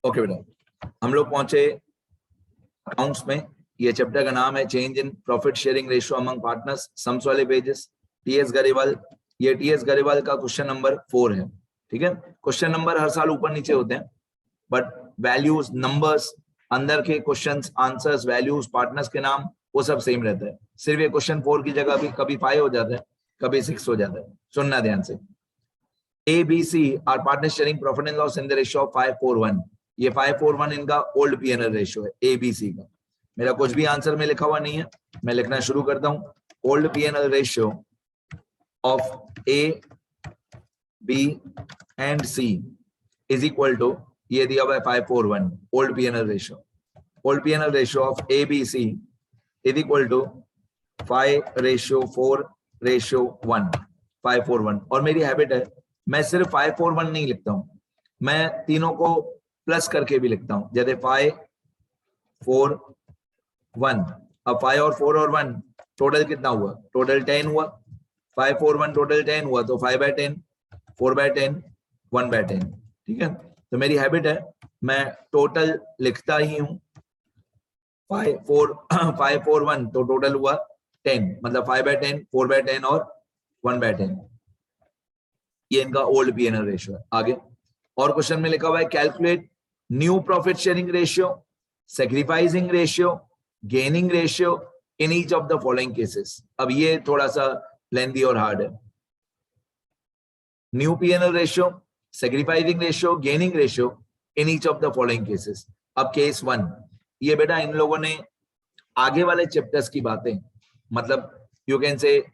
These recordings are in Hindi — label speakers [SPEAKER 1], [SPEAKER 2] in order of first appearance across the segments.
[SPEAKER 1] ओके बेटा, हम लोग पहुंचे अकाउंट्स में। ये चैप्टर का नाम है change in profit sharing ratio among partners, sums वाले पेजेस। टीएस गरेवाल, ये टीएस गरेवाल का क्वेश्चन नंबर 4 है। ठीक है, क्वेश्चन नंबर हर साल ऊपर नीचे होते हैं, बट वैल्यूज, नंबर्स, अंदर के क्वेश्चंस, आंसर्स, वैल्यूज, पार्टनर्स के नाम, वो सब सेम रहता है। सिर्फ ये क्वेश्चन 4 की जगह भी कभी 5 हो जाता है, कभी 6 हो जाता है। सुनना ध्यान से। A, B, C are partners sharing profit and loss in the ratio of 5:1। ये 5:1 इनका ओल्ड P&L रेशियो है A, B, C का। मेरा कुछ भी आंसर में लिखा हुआ नहीं है, मैं लिखना शुरू करता हूं। Old P&L ratio of A, B and C is equal to, ये दिया हुआ है 5:1 old P&L ratio. Old P&L ratio of A, B, C is equal to 5:4:1, 5:1। और मेरी हैबिट है, मैं सिर्फ 5:1 नहीं लिखता हूं, मैं तीनों को प्लस करके भी लिखता हूं। जैसे 5:4:1, अब 5 और 4 और 1 टोटल कितना हुआ? टोटल 10 हुआ। 5:4:1 टोटल 10 हुआ, तो 5/10, 4/10, 1/10। ठीक है, तो मेरी हैबिट है, मैं टोटल लिखता ही हूं। 5:4:1 तो टोटल हुआ 10, मतलब 5/10, 4/10 और 1/10। ये इनका ओल्ड P&L रेशियो है। आगे और क्वेश्चन में लिखा हुआ है calculate new profit sharing ratio, sacrificing ratio, gaining ratio in each of the following cases. अब ये थोड़ा सा लेंथी और हार्ड है। New P&L ratio, sacrificing ratio, gaining ratio in each of the following cases. अब केस 1, ये बेटा इन लोगों ने आगे वाले चैप्टर्स की बातें, मतलब यू कैन से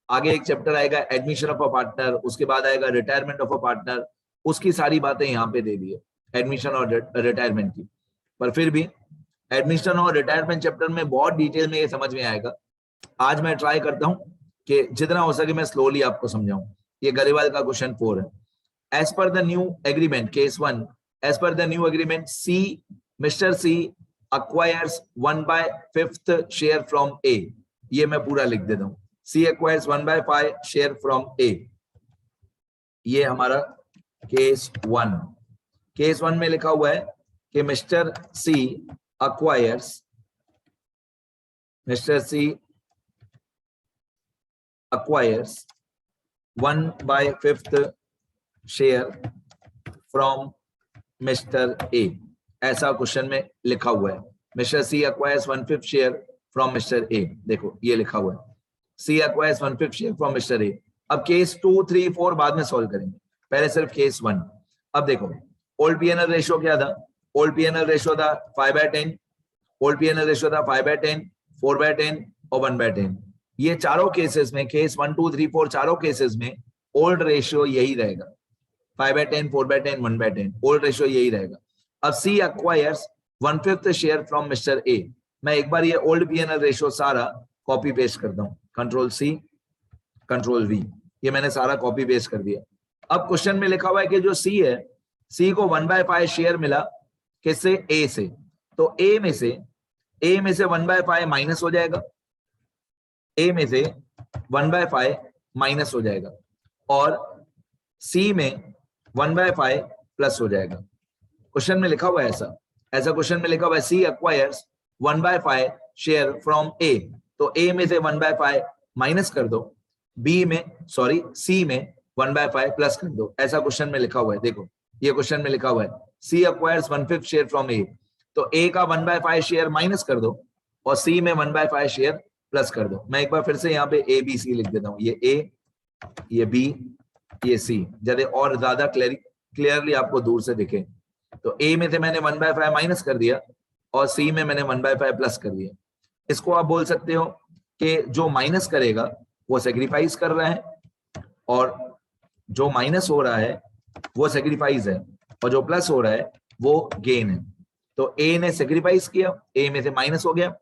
[SPEAKER 1] आगे एक चैप्टर आएगा एडमिशन ऑफ अ पार्टनर, उसके बाद आएगा रिटायरमेंट ऑफ अ पार्टनर, उसकी सारी बातें यहाँ पे दे दी है, एडमिशन और रिटायरमेंट की। पर फिर भी एडमिशन और रिटायरमेंट चैप्टर में बहुत डिटेल में ये समझ में आएगा। आज मैं ट्राई करता हूँ कि जितना हो सके मैं स्लोली आपको समझाऊं। ये गरेवाल का क्वेश्चन 4 है। As per the new agreement, case 1, as per the new agreement C, mister C acquires 1/5 share from A। ये मैं पूरा लिख देता हूं। C acquires 1/5 share from A। ये हमारा केस 1। केस 1 में लिखा हुआ है कि mister C acquires 1/5 share from mister A। ऐसा क्वेश्चन में लिखा हुआ है। Mister C acquires 1/5 share from mister A। देखो ये लिखा हुआ है, C acquires 1/5 share from mister A। अब केस 2, 3, 4 बाद में सॉल्व करेंगे, पहले सिर्फ केस 1। अब देखो ओल्ड P&L रेशियो क्या था? ओल्ड P&L रेशियो था 5/10, ओल्ड P&L रेशियो था 5/10, 4/10 और 1/10। ये चारों केसेस में, केस 1, 2, 3, 4 चारों केसेस में ओल्ड रेशियो यही रहेगा, 5/10, 4/10, 1/10, ओल्ड रेशियो यही रहेगा। अब C acquires 1/5 share from mister A। मैं एक बार ये ओल्ड P&L रेशियो सारा कॉपी पेस्ट करता हूं, कंट्रोल C, कंट्रोल V, ये मैंने सारा कॉपी पेस्ट कर दिया। अब क्वेश्चन में लिखा हुआ है कि जो C है, C को 1/5 शेयर मिला किससे? A से। तो A में से 1/5 माइनस हो जाएगा, A में से 1/5 माइनस हो जाएगा, और C में 1/5 प्लस हो जाएगा। क्वेश्चन में लिखा हुआ है ऐसा क्वेश्चन में लिखा हुआ है C acquires 1/5 share from A। तो A में से 1/5 माइनस कर दो, C में 1/5 प्लस कर दो, ऐसा क्वेश्चन में लिखा हुआ है। देखो ये क्वेश्चन में लिखा हुआ है C acquires 1/5 share from A। तो A का 1/5 शेयर माइनस कर दो और C में 1/5 शेयर प्लस कर दो। मैं एक बार फिर से यहाँ पे A B C लिख देता हूँ, ये A, ये B, ये C, जैसे और ज्यादा क्लियरली आपको दूर से दिखे। तो A में से मैंने 1/5 माइनस कर दिया और C में मैंने 1/5 प्लस कर दिया। इसको आप बोल सकते हो कि जो माइनस करेगा वो सेक्रीफाइस कर रहा है, और जो माइनस हो रहा है वो सेक्रीफाइस है, और जो प्लस हो रहा है वो गेन है। तो A ने सेक्रीफाइस किया, A में से माइनस हो गया,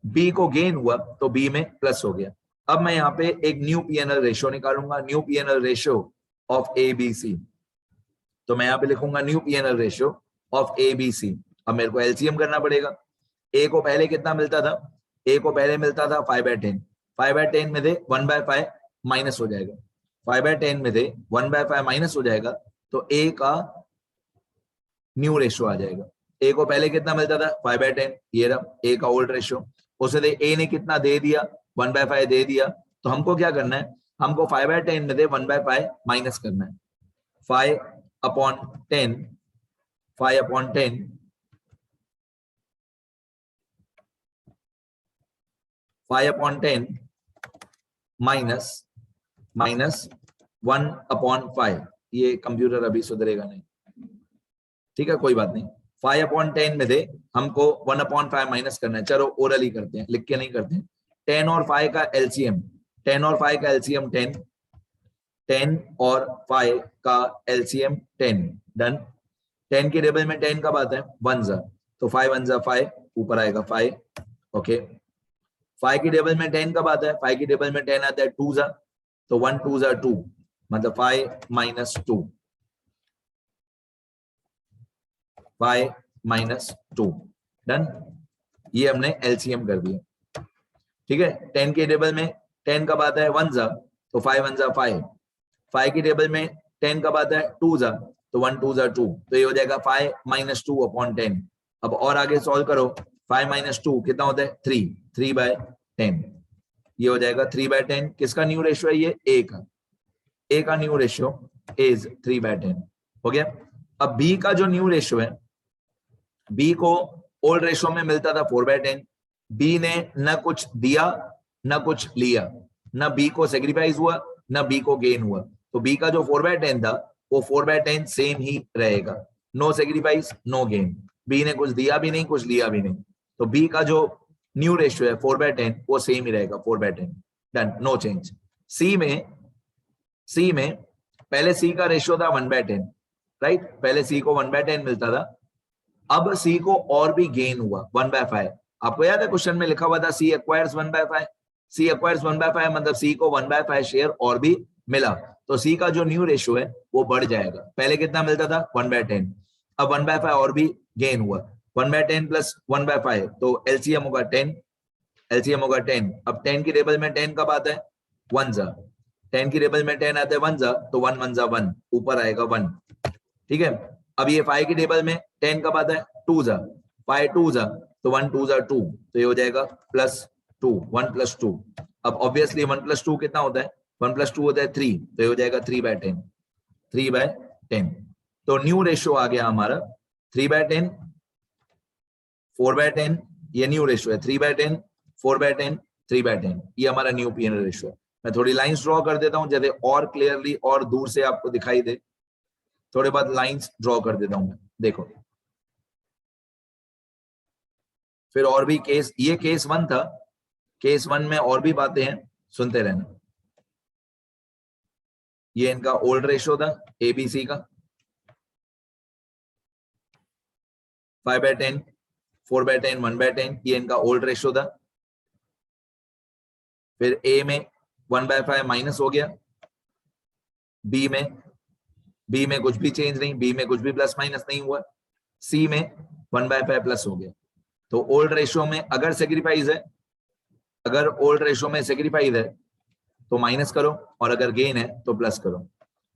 [SPEAKER 1] B को गेन हुआ तो B में प्लस हो गया। अब मैं यहाँ पे एक न्यू P&L रेशियो निकालूंगा, new P&L ratio of ABC। तो मैं यहाँ पे लिखूंगा new P&L ratio of ABC। अब मेरे को एलसीएम करना पड़ेगा। A को पहले कितना मिलता था? A को पहले मिलता था 5/10, 5/10 में से 1/5 माइनस हो जाएगा, 5/10 में से 1/5 माइनस हो जाएगा, तो A का न्यू रेशियो आ जाएगा। ए को पहले कितना मिलता था 5/10, ये रहा ए का ओल्ड रेशियो। उसे ए ने कितना दे दिया 1/5 दे दिया, तो हमको क्या करना है, हमको 5/10 में दे 1/5 माइनस करना है। 5/10 5/10 5/10 माइनस 1/5। ये कंप्यूटर अभी सुधरेगा नहीं, ठीक है कोई बात नहीं। 5/10 में दे हमको 1/5 माइनस करना है। चलो ओरली करते हैं, लिख के नहीं करते हैं। 10 और 5 का एलसीएम 10 और 5 का एलसीएम 10, 10 और 5 का एलसीएम 10 डन। 10 के टेबल में 10 कब आता है 1 जा, तो 5 1 जा 5 ऊपर आएगा 5। ओके 5 की टेबल में 10 कब आता है, 5 की टेबल में 10 आता है 2 जा, तो 1 2 जा 2 मतलब 5 माइनस 2 5 माइनस 2 डन। ये हमने एलसीएम कर दिया, ठीक है। 10 के टेबल में 10 कब आता है 1 जा, तो 5 1 जा 5। 5 की टेबल में 10 कब आता है 2 जा, तो 1 2 जा 2, तो ये हो जाएगा 5 माइनस 2/10। अब और आगे सॉल्व करो, 5 माइनस 2 कितना होता है 3, 3/10 ये हो जाएगा 3/10। किसका न्यू रेशियो है ये, ए का न्यू रेशियो इज 3/10 हो गया। अब बी का जो न्यू रेशियो है, बी को ओल्ड रेशियो में मिलता था 4/10। बी ने न कुछ दिया न कुछ लिया, न बी को सेक्रीफाइस हुआ न बी को गेन हुआ, तो बी का जो 4/10 था वो 4/10 सेम ही रहेगा, no sacrifice no gain. B ने कुछ दिया भी नहीं कुछ लिया भी नहीं, तो बी का जो न्यू रेशियो है 4/10 वो सेम ही रहेगा 4/10 डन, नो चेंज। सी में पहले सी का रेशियो था 1/10 राइट, पहले सी को 1/10 मिलता था, अब सी को और भी गेन हुआ 1/5। आपको याद है क्वेश्चन में लिखा हुआ था सी एक्वायर्स 1/5, सी एक्वायर्स 1/5 मतलब सी को 1/5 शेयर और भी मिला, तो सी का जो न्यू रेशियो है वो बढ़ जाएगा। पहले कितना मिलता था 1/10, अब 1/5 और भी गेन हुआ, 1/10 प्लस 1/5 तो एलसीएम होगा 10, एलसीएम होगा 10। अब 10 की टेबल में 10 कब आता है 1 जा, 10 की टेबल में 10 आता है 1 जा, तो 1 1 जा 1 ऊपर आएगा 1, ठीक है। अब ये 5 की टेबल में 10 कब आता है 2 जा, 5 2 जा, तो 1 2 जा 2, तो ये हो जाएगा +2 1 + 2। अब ऑब्वियसली 1 + 2 कितना होता है 1 + 2 होता है 3, तो ये हो जाएगा 3/10 3/10। तो न्यू रेशियो आ गया हमारा 3/10 4/10, ये न्यू रेशियो है 3/10 4/10 3/10, ये हमारा न्यू पीएनएल रेशियो है। मैं थोड़ी लाइंस ड्रॉ कर देता हूं जैसे और क्लियरली और दूर से आपको दिखाई दे, थोड़े बाद लाइंस ड्रॉ कर देता हूं मैं, देखो। फिर और भी केस, ये केस 1 था, केस 1 में और भी बातें हैं, सुनते रहना। ये इनका ओल्ड रेशियो था एबीसी का 5/10 4/10 1/10, ये इनका ओल्ड रेशियो था। फिर ए में 1/5 माइनस हो गया, बी में कुछ भी चेंज नहीं, बी में कुछ भी प्लस माइनस नहीं हुआ, सी में 1/5 प्लस हो गया। तो ओल्ड रेशियो में अगर सेक्रीफाइस है, अगर ओल्ड रेशियो में सेक्रीफाइस है तो माइनस करो, और अगर गेन है तो प्लस करो।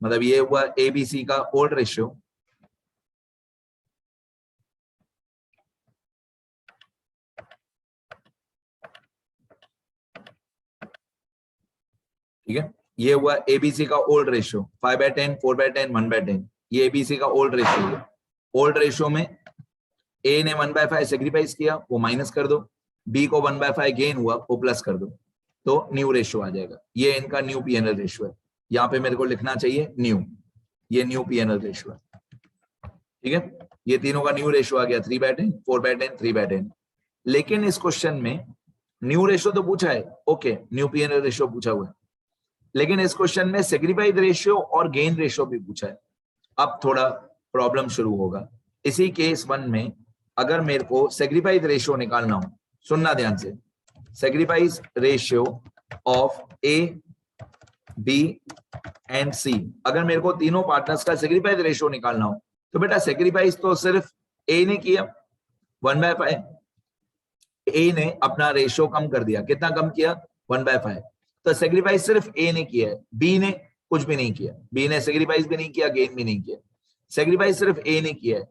[SPEAKER 1] मतलब ये हुआ एबीसी का ओल्ड रेशियो, ठीक है। ये हुआ एबीसी का ओल्ड रेशियो 5/10 4/10 1/10, ये एबीसी का ओल्ड रेशियो है। ओल्ड रेशियो में ए ने 1/5 सेक्रीफाइस किया वो माइनस कर दो, बी को 1/5 गेन हुआ वो प्लस कर दो, तो न्यू रेशियो आ जाएगा। ये इनका न्यू पीएनएल रेशियो है, यहाँ पे मेरे को लिखना चाहिए न्यू, ये न्यू पीएनएल रेशियो है, ठीक है। ये तीनों का न्यू रेशियो आ गया 3/10 4/10 3/10। लेकिन इस क्वेश्चन में न्यू रेशियो तो पूछा है, ओके न्यू पीएनएल रेशियो पूछा हुआ है, लेकिन इस क्वेश्चन में सेक्रीफाइस रेशियो और गेन रेशियो भी पूछा है। अब थोड़ा प्रॉब्लम शुरू होगा। इसी केस 1 में अगर मेरे को सेक्रीफाइस रेशियो निकालना हो, सुनना ध्यान से, sacrifice ratio of A B and C, अगर मेरे को तीनों पार्टनर्स का सेक्रीफाइस रेशियो निकालना हो, तो बेटा सेक्रीफाइस तो सिर्फ ए ने किया 1/5, ए ने अपना रेशियो कम कर दिया, कितना कम किया 1/5, तो सेक्रीफाइस सिर्फ ए ने किया है, बी ने कुछ भी नहीं किया, बी ने सेक्रीफाइस भी नहीं किया गेन भी नहीं किया, सेक्रीफाइस सिर्फ ए ने किया है।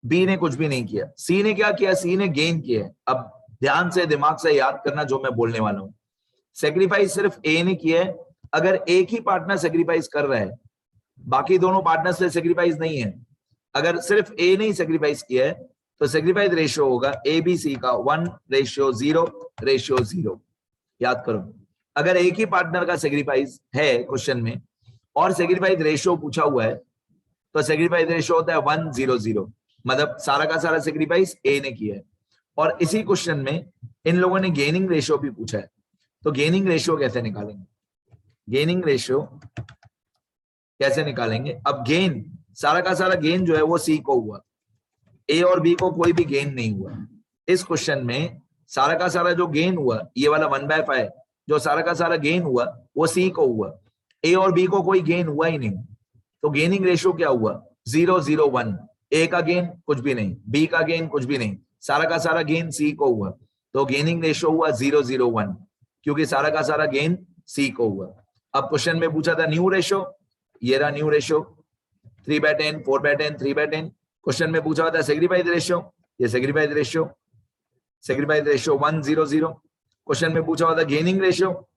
[SPEAKER 1] बी ने कुछ भी नहीं किया। सी ने क्या किया, सी ने गेन किया है। अब ध्यान से दिमाग से याद करना जो मैं बोलने वाला हूं। सेक्रीफाइस सिर्फ ए ने किया है। अगर एक ही पार्टनर सेक्रीफाइस कर रहा है, बाकी दोनों पार्टनर से सेक्रीफाइस नहीं है, अगर सिर्फ ए ने ही सेक्रीफाइस किया है, तो सेक्रीफाइस रेशियो होगा ए बी सी का 1:0:0। याद करो, अगर एक ही पार्टनर का सेक्रीफाइस है क्वेश्चन में और सेक्रीफाइस रेशियो पूछा हुआ है, तो सेक्रीफाइस रेशियो होता है 1:0:0। मतलब सारा का सारा सेक्रीफाइस ए ने किया है। और इसी क्वेश्चन में इन लोगों ने गेनिंग रेशियो भी पूछा है, तो गेनिंग रेशियो कैसे निकालेंगे? गेनिंग रेशियो कैसे निकालेंगे? अब गेन, सारा का सारा गेन जो है वो सी को हुआ, ए और बी को कोई भी गेन नहीं हुआ। इस क्वेश्चन में सारा का सारा जो गेन हुआ, ये वाला 1/5 जो सारा का सारा गेन हुआ वो सी को हुआ, ए और बी को कोई गेन हुआ ही नहीं। तो गेनिंग रेशियो क्या हुआ? 0:0:1। ए का गेन कुछ भी नहीं, बी का गेन कुछ भी नहीं, सारा का सारा गेन सी को हुआ। तो गेनिंग रेशियो हुआ 0:0:1, क्योंकि सारा का सारा गेन सी को हुआ। अब क्वेश्चन में पूछा था न्यू रेशियो, ये रहा न्यू रेशियो 3/10, 4/10, 3/10। क्वेश्चन में पूछा था सेक्रीफाइस रेशियो, ये सेक्रीफाइस रेशियो 1:0:0। क्वेश्चन में पूछा हुआ था गेनिंग रेशियो,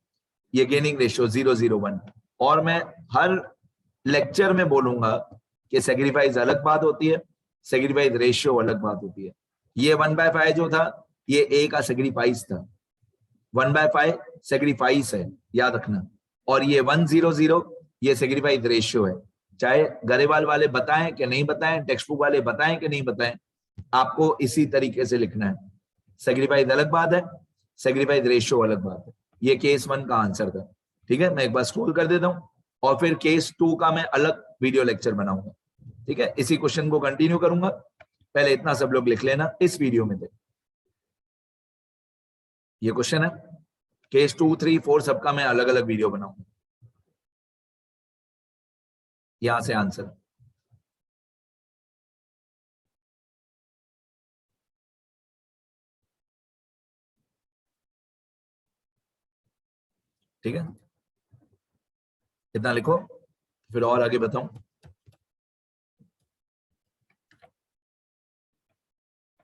[SPEAKER 1] ये गेनिंग रेशियो 0:0:1। और मैं हर लेक्चर में बोलूंगा कि सेक्रीफाइस अलग बात होती है, सेक्रीफाइस रेशियो अलग बात होती है। ये 1/5 जो था ये ए का सेक्रीफाइस था, 1/5 सेक्रीफाइस है, याद रखना। और ये 1:0:0 ये सेक्रीफाइस रेशियो है। चाहे गरेवाल वाले बताएं कि नहीं बताएं, टेक्स्ट बुक वाले बताएं कि नहीं बताएं, आपको इसी तरीके से लिखना है। सेक्रीफाइस अलग बात है, सेक्रीफाइस रेशियो अलग बात है। ये केस 1 का आंसर था। ठीक है, मैं एक बार स्क्रॉल कर देता हूं और फिर केस 2 का मैं अलग वीडियो लेक्चर बनाऊंगा। ठीक है, इसी क्वेश्चन को कंटिन्यू करूंगा। पहले इतना सब लोग लिख लेना इस वीडियो में। ये क्वेश्चन है, केस 2, 3, 4 सबका मैं अलग अलग वीडियो बनाऊंगा। यहां से आंसर, ठीक है, इतना लिखो फिर और आगे बताऊं।